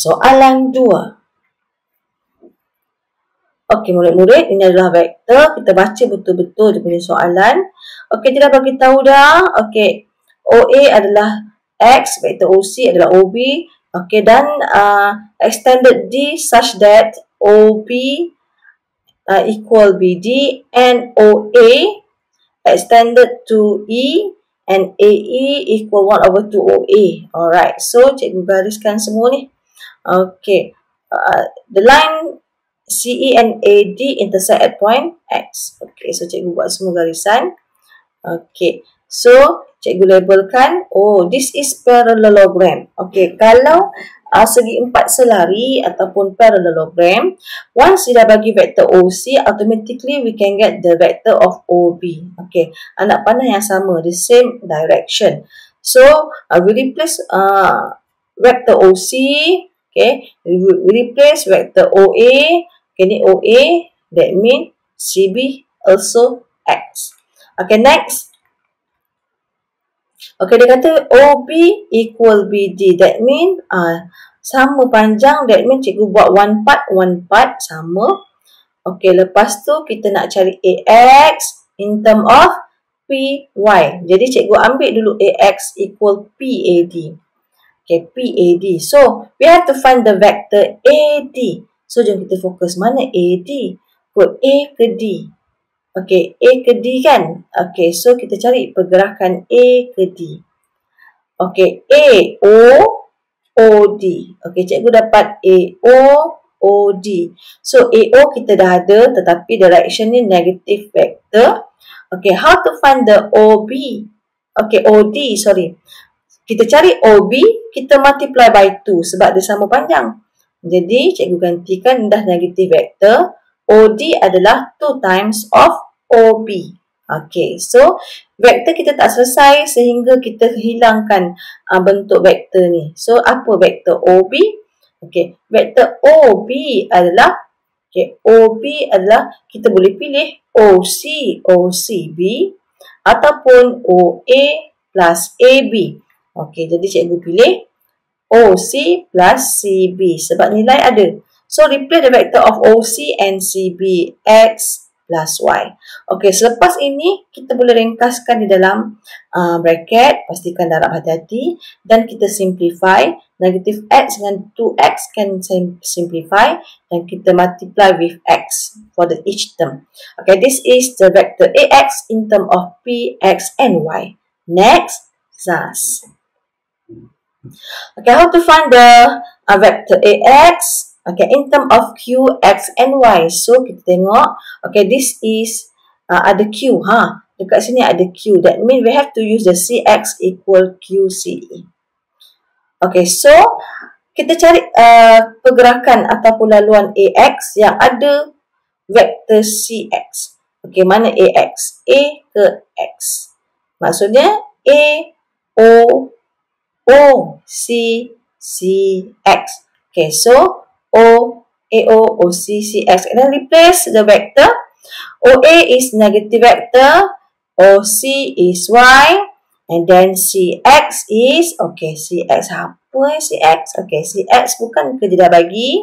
Soalan 2. Okey, murid-murid, ini adalah vektor. Kita baca betul-betul dia punya soalan. Okey, dia dah bagi tahu dah. Okey, OA adalah X, vektor OC adalah OB. Okey, dan extended D such that OB equal BD and OA extended to E and AE equal 1/2 OA. Alright, so cikgu gariskan semua ni. Okay, the line CE and AD intersect at point X. Okay, so cikgu buat semua garisan. Okay, so cikgu labelkan, oh, this is parallelogram. Okay, kalau segi empat selari ataupun parallelogram, once dia dah bagi vektor OC, automatically we can get the vector of OB. Okay, anak panah yang sama, the same direction. So, we replace vector OC, okay, we replace vector OA, okay, ni OA, that means CB also X. Okay, next. Okay, dia kata OB equal BD, that means sama panjang, that means cikgu buat one part, sama. Okay, lepas tu kita nak cari AX in term of PY. Jadi cikgu ambil dulu AX equal PAD. Okay, PAD. So, we have to find the vector AD. So, jom kita fokus mana AD. Put A ke D. Okay, A ke D kan? Okay, so kita cari pergerakan A ke D. Okay, A, O, O, D. Okay, cikgu dapat A, O, O, D. So, A, O kita dah ada, tetapi direction ni negative vector. Okay, how to find the OB? Okay, OD, sorry. Kita cari OB, kita multiply by 2 sebab dia sama panjang. Jadi, cikgu gantikan dah negative vector. OD adalah 2 times of OB. Okay, so vektor kita tak selesai sehingga kita hilangkan bentuk vektor ni. So, apa vektor OB? Okay, vektor OB adalah, okay, OB adalah kita boleh pilih OC, OCB ataupun OA plus AB. Okay, jadi cikgu pilih OC plus CB sebab nilai ada. So, replace the vector of OC and CB, X plus Y. Okay, selepas ini kita boleh ringkaskan di dalam bracket, pastikan darab hati-hati, dan kita simplify. Negative X dengan 2X can simplify, dan kita multiply with X for the each term. Okay, this is the vector AX in term of P, X and Y. Next, SAS. Okay, how to find the vector AX? Okay, in term of Q, X and Y. So, kita tengok. Okay, this is ada Q. Dekat sini ada Q. That means we have to use the CX equal QCE. Okay, so kita cari pergerakan ataupun laluan AX yang ada vektor CX. Okay, mana AX? A ke X. Maksudnya A, O, C, X. Okay, so O, AO, OC, CX. And then replace the vector. OA is negative vector. OC is Y. And then CX is, okay, CX. Apa CX? Okay, CX bukan ke dia dah bagi.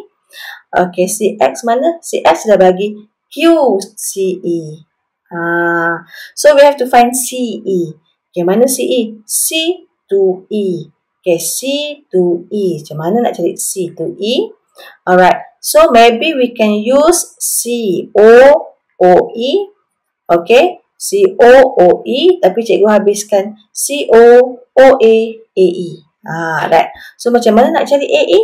Okay, CX mana? CX dah bagi QCE. So, we have to find CE. Okay, mana CE? C to E. Okay, C to E. Macam mana nak cari C to E? Alright, so maybe we can use COOE. Okay, COOE, tapi cikgu habiskan COOAAE. Right. So, macam mana nak cari AE?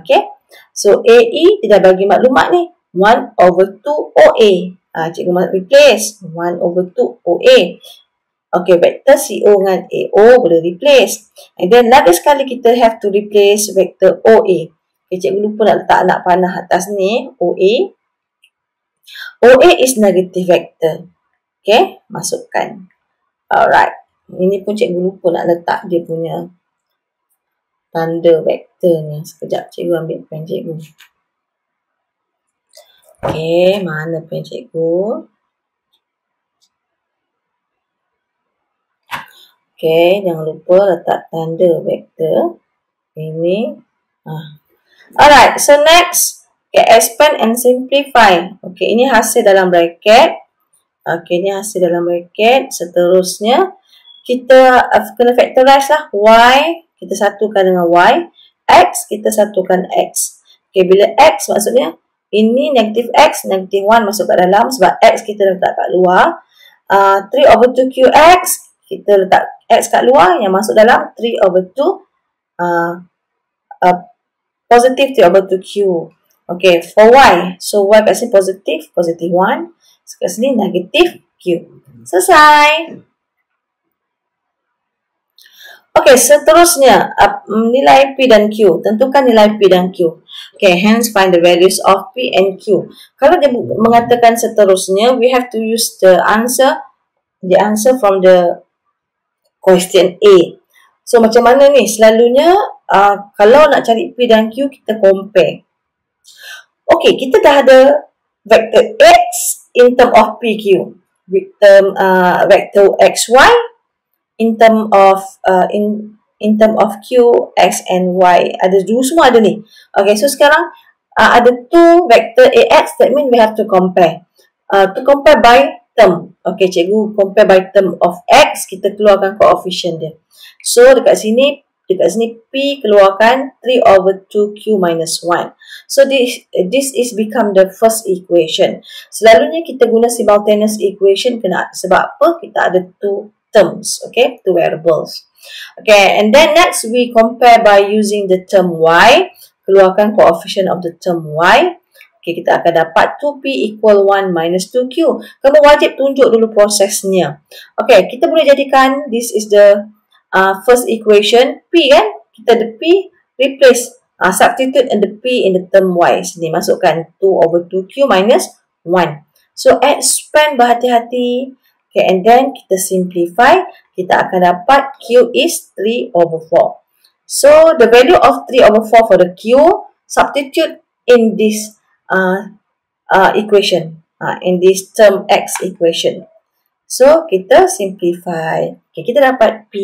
Okay. So, AE tidak bagi maklumat ni. 1/2 OA. Cikgu replace 1/2 OA. Okay, vector CO dengan AO boleh replace. And then, lagi sekali kita have to replace vector OA. Okay, cikgu lupa nak letak anak panah atas ni, OA. OA is negative vector. Okay, masukkan. Alright. Ini pun cikgu lupa nak letak dia punya tanda vektornya. Sekejap, cikgu ambil pen cikgu. Okay, mana pen cikgu? Okay, jangan lupa letak tanda vektor. Ini. Alright, so next, okay, expand and simplify. Okay, ini hasil dalam bracket. Okay, ini hasil dalam bracket. Seterusnya, kita kena factorize lah. Y, kita satukan dengan Y. X, kita satukan X. Okay, bila X maksudnya, ini negatif X, negatif 1 masuk kat dalam. Sebab X kita letak kat luar. 3/2QX, kita letak X kat luar. Yang masuk dalam 3/2 positive 3/2Q. Okay, for Y. So, Y kat sini positif, positif 1. Kat sini negatif Q. Selesai. Okay, seterusnya, nilai P dan Q. Tentukan nilai P dan Q. Okay, hence find the values of P and Q. Kalau dia mengatakan seterusnya, we have to use the answer from the question A. So, macam mana ni? Selalunya, kalau nak cari P dan Q, kita compare. Okay, kita dah ada vector X in term of PQ, with term vector XY in term of Q, X and Y. Ada dua, semua ada ni. Okay, so sekarang ada two vector AX, that means we have to compare. To compare by term. Okay, cikgu compare by term of X, kita keluarkan coefficient dia. So dekat sini P keluarkan 3/2Q minus 1. So this is become the first equation. Selalunya kita guna simultaneous equation sebab apa? Kita ada two terms, okay? Two variables. Okay, and then next we compare by using the term Y. Keluarkan coefficient of the term Y. Okay, kita akan dapat 2P equal 1 minus 2Q. Kamu wajib tunjuk dulu prosesnya. Okay, kita boleh jadikan this is the first equation, P kan? Kita ada P, replace, substitute and the P in the term Y. Sini masukkan 2/2Q minus 1. So, expand berhati-hati. Okay, and then kita simplify. Kita akan dapat Q is 3/4. So, the value of 3/4 for the Q, substitute in this equation, in this term X equation. So, kita simplify. Okay, kita dapat P